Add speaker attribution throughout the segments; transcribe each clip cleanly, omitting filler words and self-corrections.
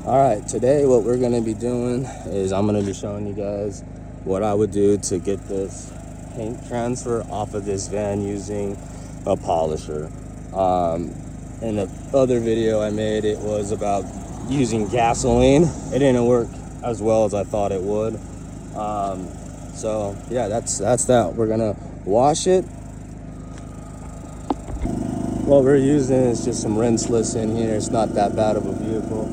Speaker 1: All right, today what we're gonna be doing is I'm gonna be showing you guys what I would do to get this paint transfer off of this van using a polisher. In the other video I made, it was about using gasoline. It didn't work as well as I thought it would. So yeah, that's that. We're gonna wash it. What we're using is just some rinseless in here. It's not that bad of a vehicle.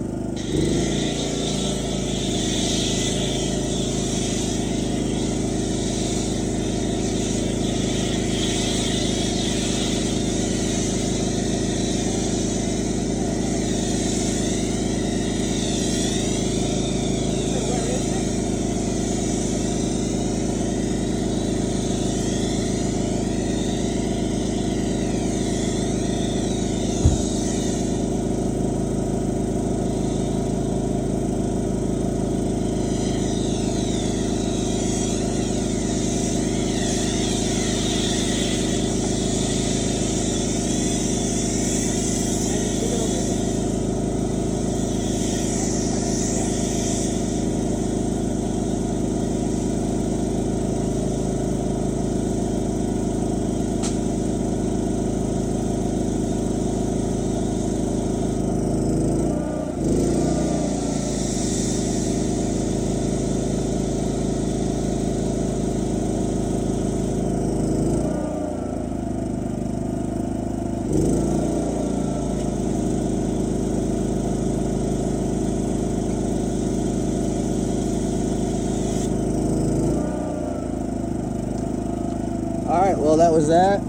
Speaker 1: Alright, well that was that.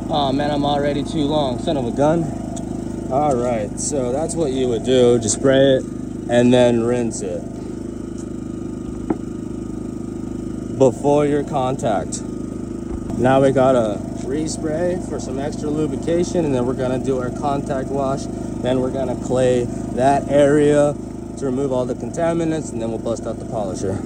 Speaker 1: Oh man, I'm already too long. Son of a gun. Alright, so that's what you would do. Just spray it and then rinse it before your contact. Now we gotta respray for some extra lubrication, and then we're gonna do our contact wash. Then we're gonna clay that area to remove all the contaminants, and then we'll bust out the polisher.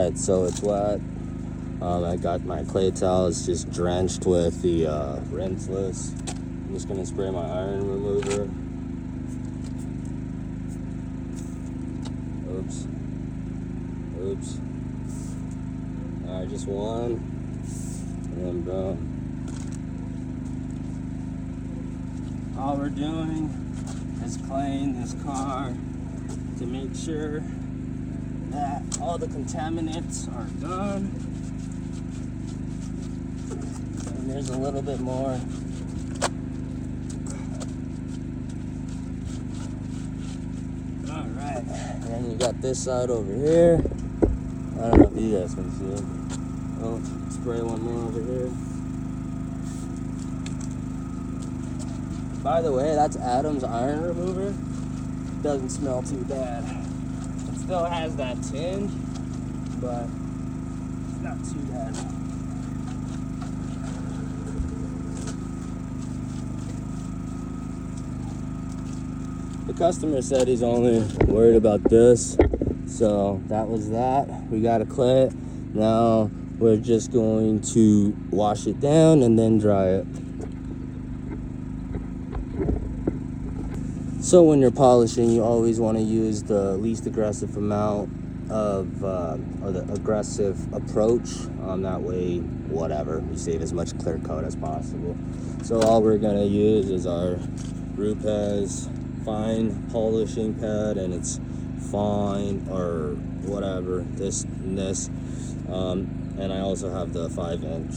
Speaker 1: right, so it's wet. I got my clay towels just drenched with the rinseless. I'm just gonna spray my iron remover. Oops. All right, just one, and then boom. All we're doing is cleaning this car to make sure that all the contaminants are gone. And there's a little bit more. All right, and then you got this side over here. I don't know if you guys can see it. Oh, spray one more over here. By the way, that's Adam's iron remover. Doesn't smell too bad. It still has that tinge, but it's not too bad. The customer said he's only worried about this, so that was that. We got to clay it. Now we're just going to wash it down and then dry it. So when you're polishing, you always want to use the least aggressive amount of, or the aggressive approach. That way, whatever, you save as much clear coat as possible. So all we're gonna use is our Rupes fine polishing pad, and it's fine or whatever, this and this. And I also have the 5-inch,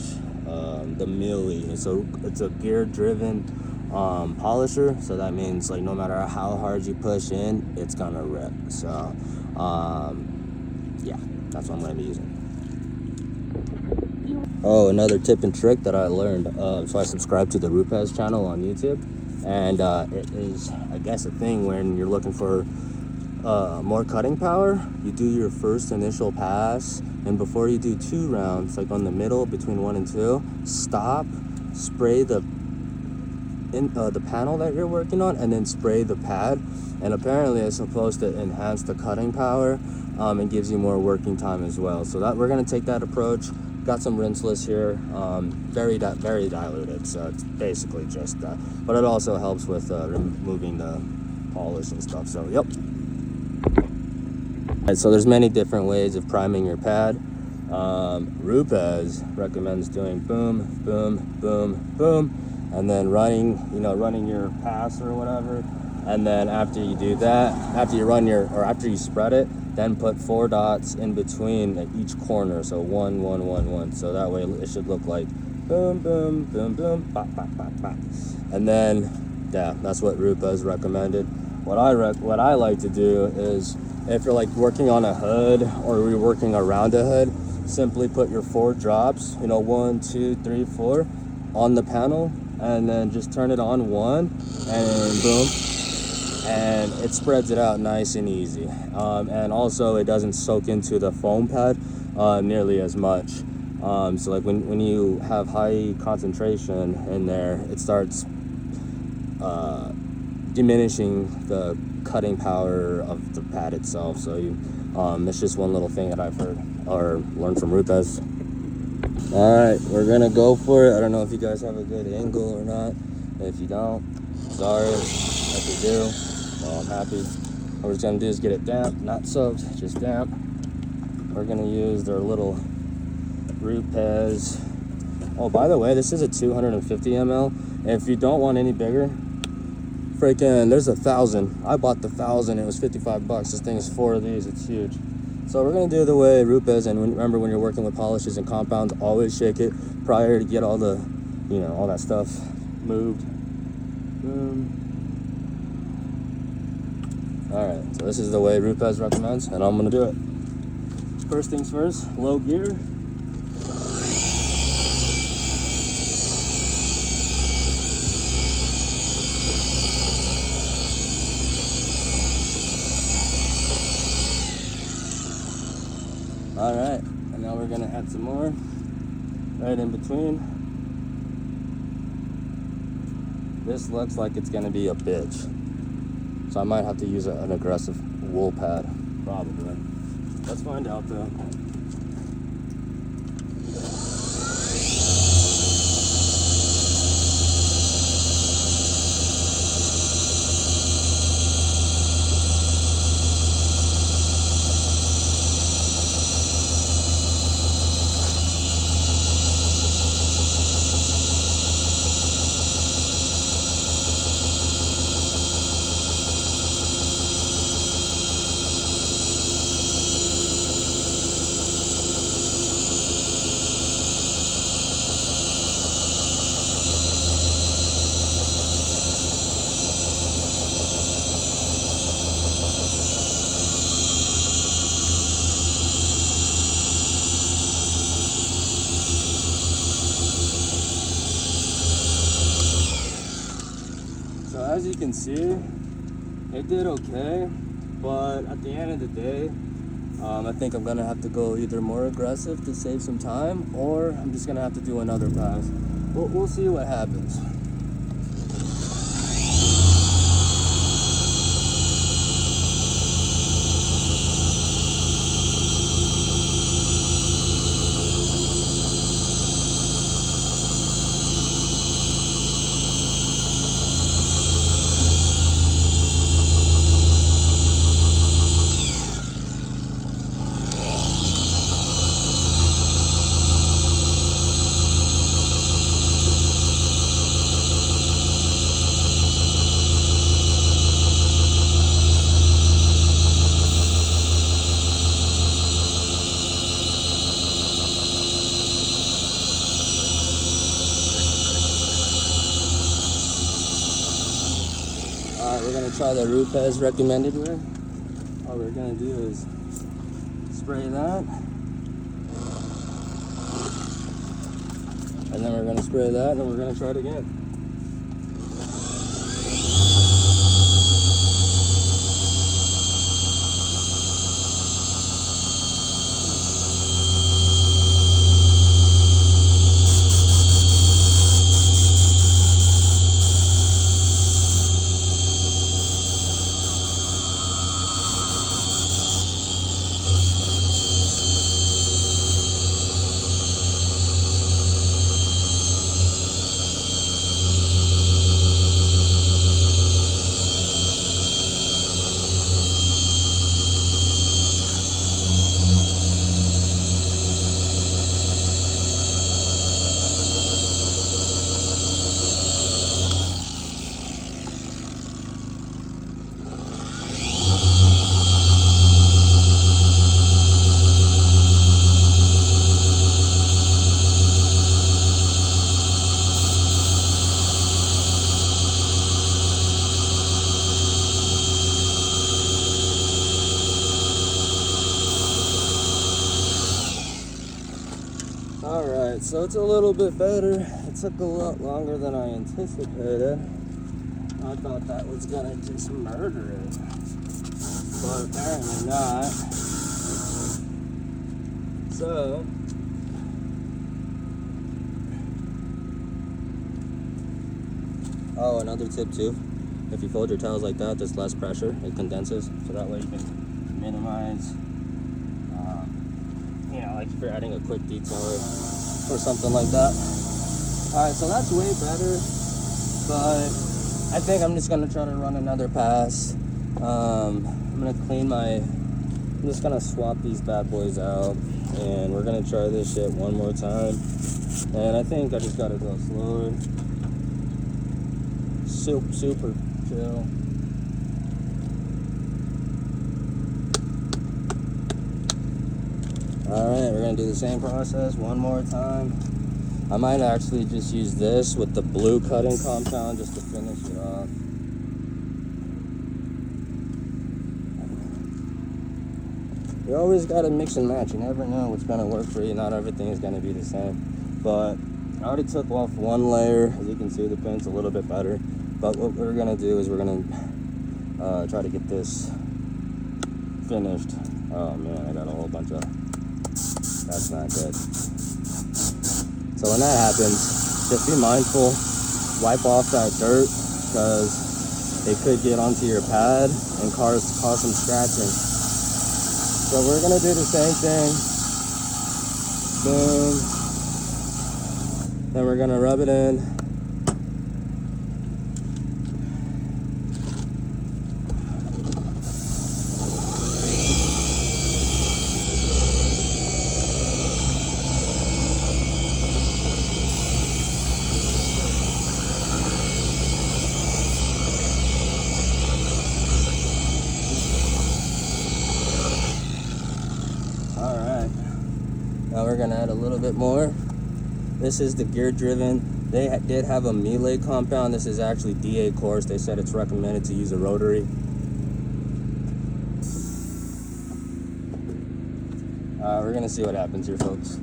Speaker 1: the milli. So it's a gear driven polisher, so that means like no matter how hard you push in, it's gonna rip. So yeah, that's what I'm gonna be using. Oh, another tip and trick that I learned, so I subscribe to the Rupes channel on YouTube, and it is, I guess, a thing when you're looking for more cutting power. You do your first initial pass, and before you do 2 rounds, like on the middle between 1 and 2, stop, spray the panel that you're working on, and then spray the pad. And apparently it's supposed to enhance the cutting power, and gives you more working time as well. So that we're going to take that approach. Got some rinseless here, very diluted, so it's basically just that, but it also helps with removing the polish and stuff. So yep. And so there's many different ways of priming your pad. Rupes recommends doing boom, boom, boom, boom, and then running your pass or whatever. And then after you do that, after you spread it, then put 4 dots in between at each corner. So 1, 1, 1, 1. So that way it should look like boom, boom, boom, boom, bop, bop, bop, bop. And then, yeah, that's what Rupes recommended. What I like to do is, if you're like working on a hood or you're working around a hood, simply put your 4 drops, 1, 2, 3, 4 on the panel, and then just turn it on 1, and boom, and it spreads it out nice and easy. And also it doesn't soak into the foam pad nearly as much. So like when you have high concentration in there, it starts diminishing the cutting power of the pad itself. So it's just one little thing that I've heard or learned from Rupes. All right, we're gonna go for it. I don't know if you guys have a good angle or not. If you don't, sorry. If you do, well, I'm happy. What we're just gonna do is get it damp, not soaked, just damp. We're gonna use their little Rupes. Oh, by the way, this is a 250 ml. If you don't want any bigger, freaking, there's 1,000. I bought the 1,000. It was $55. This thing is 4 of these. It's huge. So we're gonna do the way Rupes. And remember, when you're working with polishes and compounds, always shake it prior to get all the, all that stuff moved. All right. So this is the way Rupes recommends, and I'm gonna do it. First things first, low gear. All right, and now we're gonna add some more right in between. This looks like it's gonna be a bitch, so I might have to use an aggressive wool pad, probably. Let's find out though. as you can see, it did okay, but at the end of the day, I think I'm gonna have to go either more aggressive to save some time, or I'm just gonna have to do another pass. We'll see what happens. Alright, we're gonna try the Rupes recommended way. All we're gonna do is spray that, and then we're gonna spray that, and we're gonna try it again. Alright, so it's a little bit better. It took a lot longer than I anticipated. I thought that was gonna just murder it, but apparently not. So, oh, another tip too. If you fold your towels like that, there's less pressure. It condenses, so that way you can minimize, like if you're adding a quick detailer or something like that. Alright, so that's way better, but I think I'm just gonna try to run another pass. I'm just gonna swap these bad boys out, and we're gonna try this shit one more time. And I think I just gotta go slower. Super chill. Alright, we're gonna do the same process one more time. I might actually just use this with the blue cutting compound just to finish it off. You always gotta mix and match. You never know what's gonna work for you. Not everything is gonna be the same. But I already took off one layer. As you can see, the paint's a little bit better. But what we're gonna do is we're gonna try to get this finished. Oh man, I got a whole bunch of... That's not good. So when that happens, just be mindful. Wipe off that dirt, because it could get onto your pad and cause some scratching. So we're gonna do the same thing. Boom. Then we're gonna rub it in. Now we're gonna add a little bit more. This is the gear driven. They did have a melee compound. This is actually DA coarse. They said it's recommended to use a rotary. We're gonna see what happens here, folks.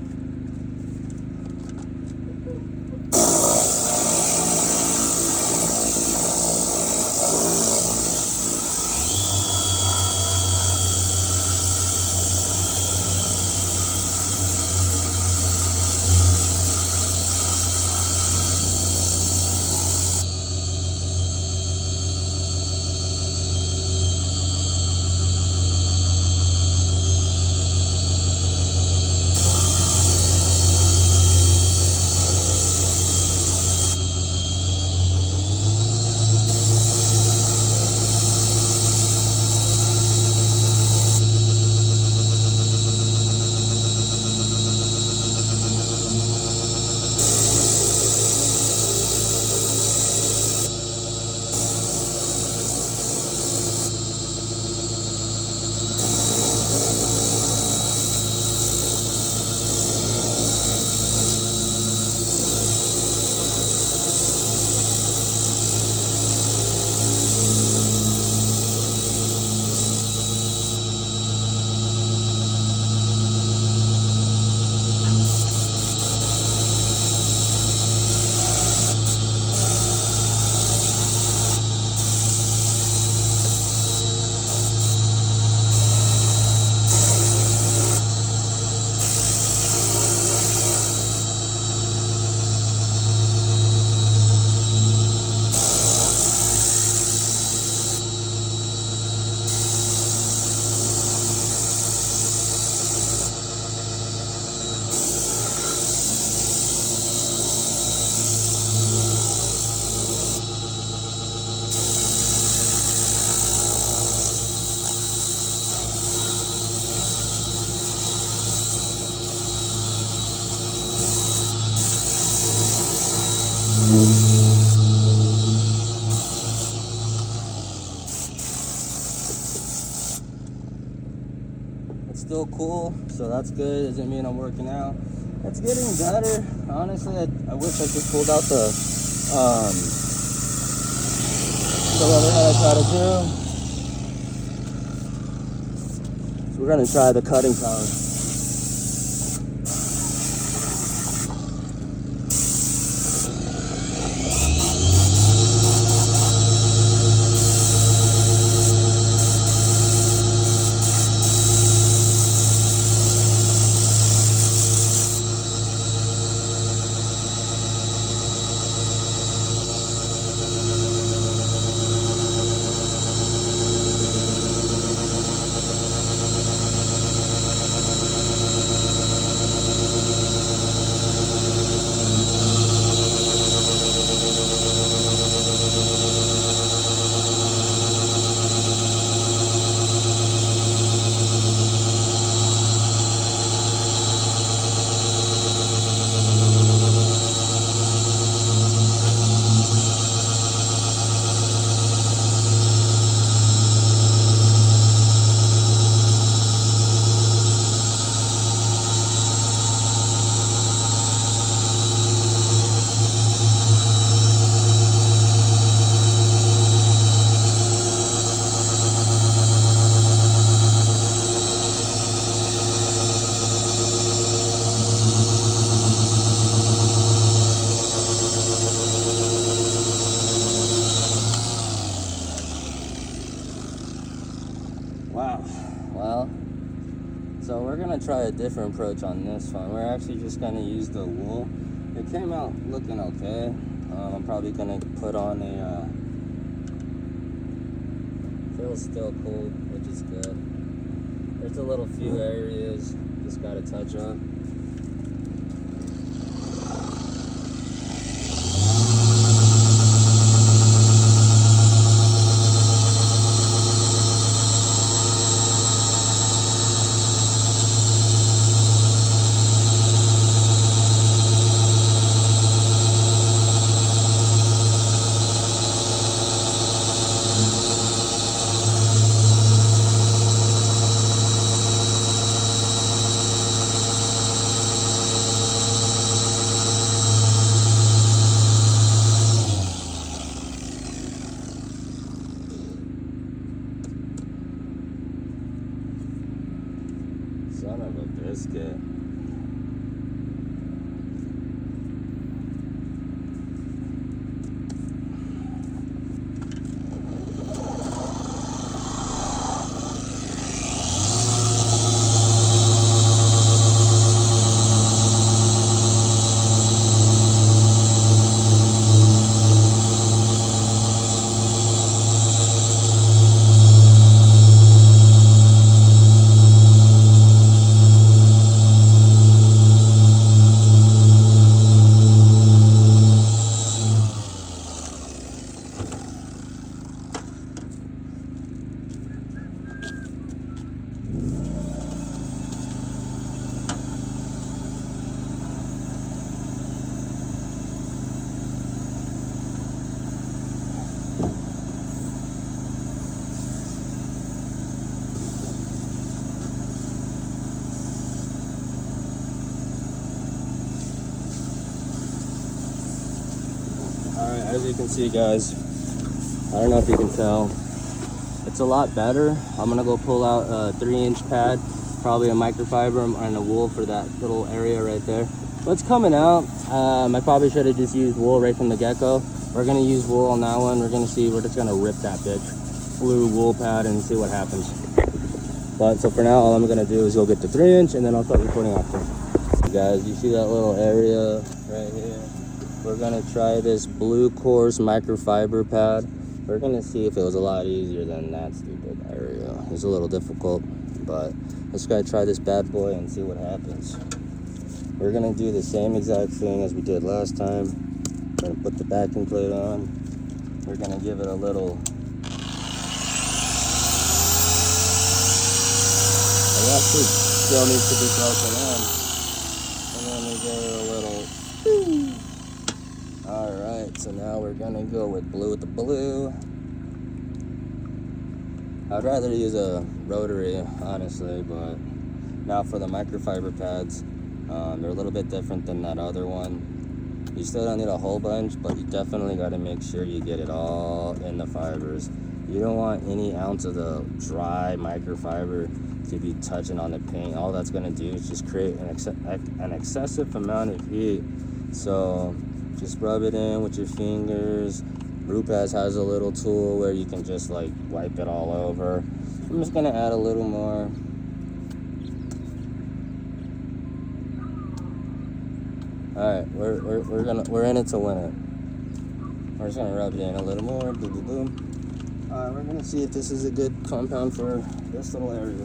Speaker 1: still cool, so that's good. Doesn't mean I'm working out. It's getting better. Honestly, I wish I just pulled out the other head I try to do. So we're gonna try the cutting power. Wow. Well, so we're gonna try a different approach on this one. We're actually just gonna use the wool. It came out looking okay. I'm probably gonna put on a feels still cold, which is good. There's a little few areas just gotta touch up. Son of a biscuit. Alright, as you can see, guys, I don't know if you can tell, it's a lot better. I'm gonna go pull out a 3-inch pad, probably a microfiber and a wool for that little area right there. But it's coming out. I probably should have just used wool right from the get-go. We're gonna use wool on that one. We're gonna see, we're just gonna rip that bitch. Blue wool pad and see what happens. But so for now, all I'm gonna do is go get the 3-inch and then I'll start recording after. So guys, you see that little area right here? We're gonna try this blue coarse microfiber pad. We're gonna see if it was a lot easier than that stupid area. It's a little difficult, but let's go try this bad boy and see what happens. We're gonna do the same exact thing as we did last time. We're gonna put the backing plate on. We're gonna give it a little. It actually still needs to be broken in. And then we give it a little. Alright, so now we're gonna go with blue with the blue. I'd rather use a rotary, honestly, but Now for the microfiber pads, they're a little bit different than that other one. You still don't need a whole bunch, but you definitely got to make sure you get it all in the fibers. You don't want any ounce of the dry microfiber to be touching on the paint. All that's going to do is just create an excessive amount of heat. So just rub it in with your fingers. Rupes has a little tool where you can just like wipe it all over. I'm just going to add a little more. All right, we're in it to win it. We're just gonna rub it in a little more. Boom, boom, boom. All right, we're gonna see if this is a good compound for this little area.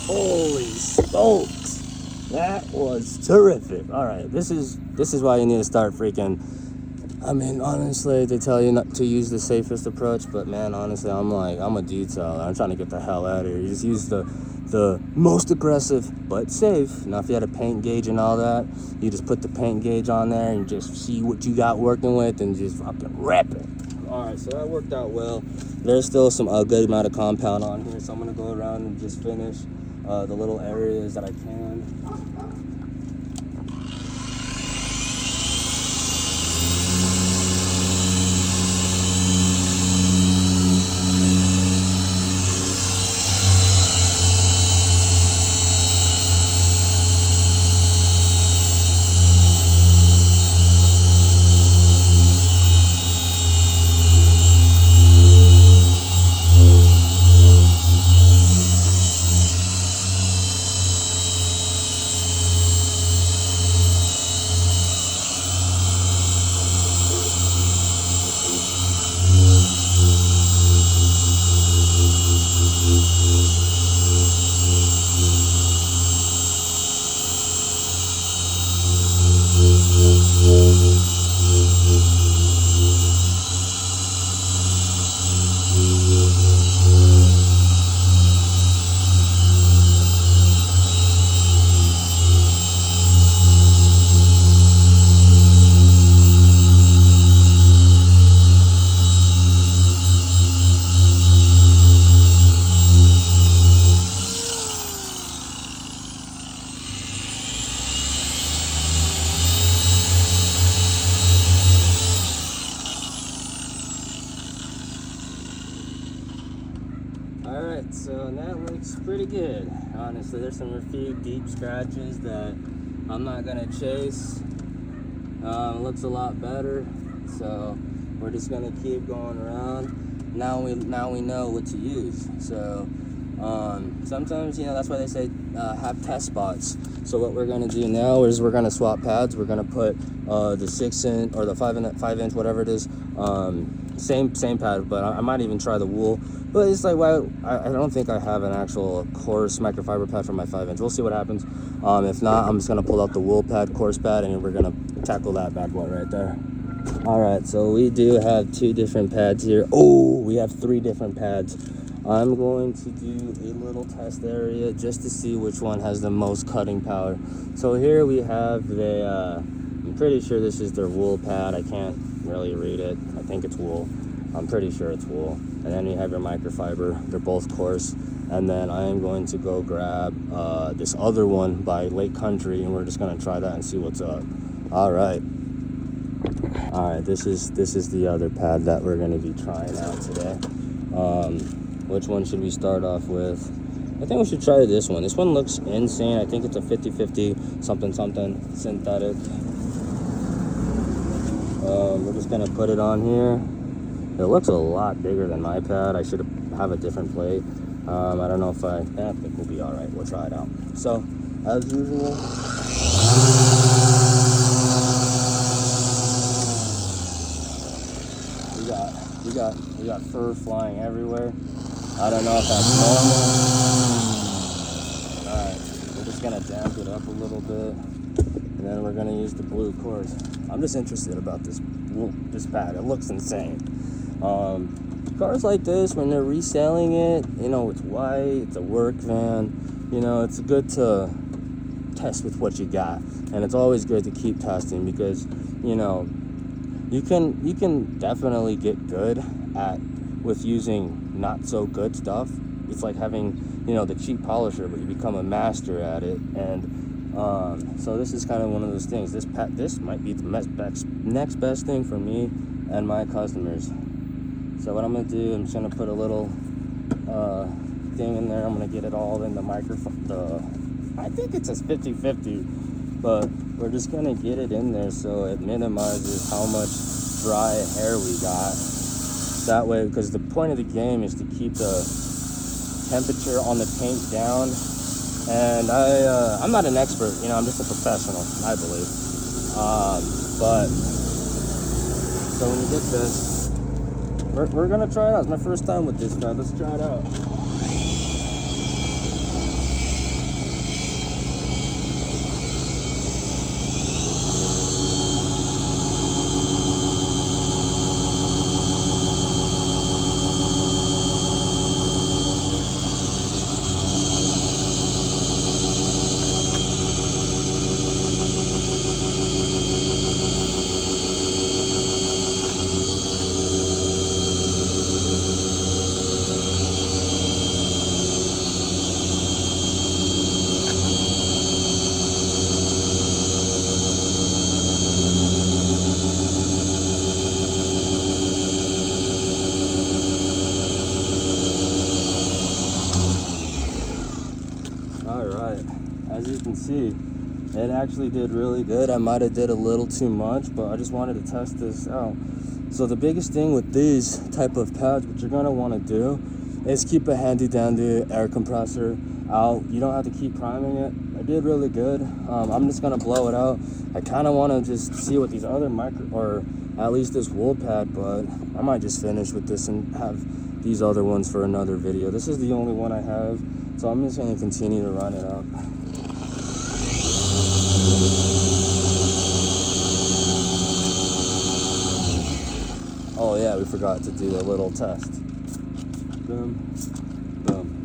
Speaker 1: Holy smokes! That was terrific. All right, this is why you need to start freaking. I mean, honestly, they tell you not to use the safest approach, but man, honestly, I'm a detailer. I'm trying to get the hell out of here. You just use the most aggressive but safe. Now, if you had a paint gauge and all that, you just put the paint gauge on there and just see what you got working with and just fucking rip it. All right, so that worked out well. There's still a good amount of compound on here, so I'm gonna go around and just finish the little areas that I can. Alright, so that looks pretty good. Honestly, there's a few deep scratches that I'm not gonna chase. It looks a lot better, so we're just gonna keep going around. Now we know what to use. So sometimes, that's why they say have test spots. So what we're gonna do now is we're gonna swap pads. We're gonna put the 6-inch or the 5-inch, whatever it is, same pad, but I might even try the wool. But it's like, why? I don't think I have an actual coarse microfiber pad for my 5-inch. We'll see what happens. If not, I'm just gonna pull out the wool pad, coarse pad, and we're gonna tackle that back one right there. All right, so we do have 2 different pads here. Oh, we have 3 different pads. I'm going to do a little test area just to see which one has the most cutting power. So here we have I'm pretty sure this is their wool pad. I can't really read it. I think it's wool. I'm pretty sure it's wool. And then you have your microfiber. They're both coarse. And then I am going to go grab this other one by Lake Country, and we're just gonna try that and see what's up. All right, this is the other pad that we're gonna be trying out today. Which one should we start off with? I think we should try this one. This one looks insane. I think it's a 50-50 something synthetic. We're just gonna put it on here. It looks a lot bigger than my pad. I should have a different plate. I don't know if I think we'll be all right. We'll try it out. So, as usual, we got fur flying everywhere. I don't know if that's normal. All right, we're just gonna damp it up a little bit, and then we're gonna use the blue coarse. I'm just interested about this pad. It looks insane. Cars like this, when they're reselling it, it's white, it's a work van, it's good to test with what you got. And it's always good to keep testing, because you know, you can definitely get good at with using not so good stuff. It's like having, you know, the cheap polisher, but you become a master at it. And so this is kind of one of those things. This might be the next best thing for me and my customers. So what I'm gonna do, I'm just gonna put a little thing in there. I'm gonna get it all in the microphone. I think it's a 50-50, but we're just gonna get it in there so it minimizes how much dry hair we got. That way, because the point of the game is to keep the temperature on the paint down. And I'm not an expert, you know, I'm just a professional, I believe. But so when you get this, we're gonna try it out. It's my first time with this guy. Let's try it out. Alright, as you can see, it actually did really good. I might have did a little too much, but I just wanted to test this out. So the biggest thing with these type of pads, what you're going to want to do is keep a handy dandy air compressor out. You don't have to keep priming it. I did really good. I'm just going to blow it out. I kind of want to just see what these other or at least this wool pad, but I might just finish with this and have these other ones for another video. This is the only one I have, so I'm just going to continue to run it up. Oh yeah, we forgot to do a little test. Boom, boom.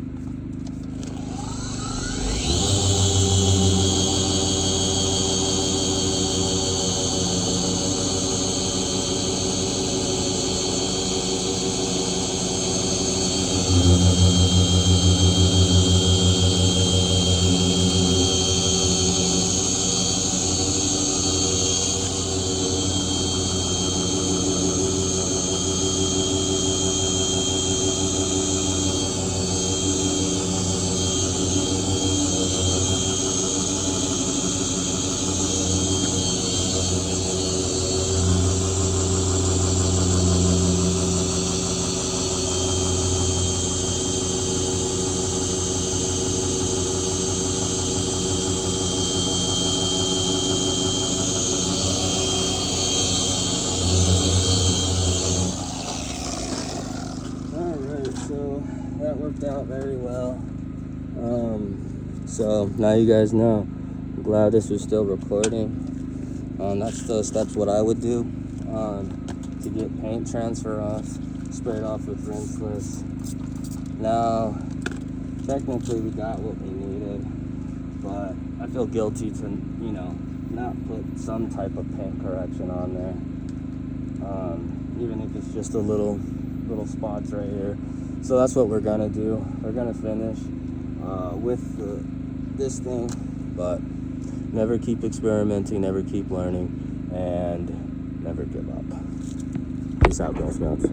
Speaker 1: So that worked out very well. So now you guys know. I'm glad this was still recording. That's what I would do to get paint transfer off, sprayed off with rinseless. Now, technically we got what we needed, but I feel guilty to, you know, not put some type of paint correction on there, even if it's just a little spots right here. So that's what we're gonna do. We're gonna finish with this thing, but never keep experimenting, never keep learning, and never give up. Peace out, girl scouts.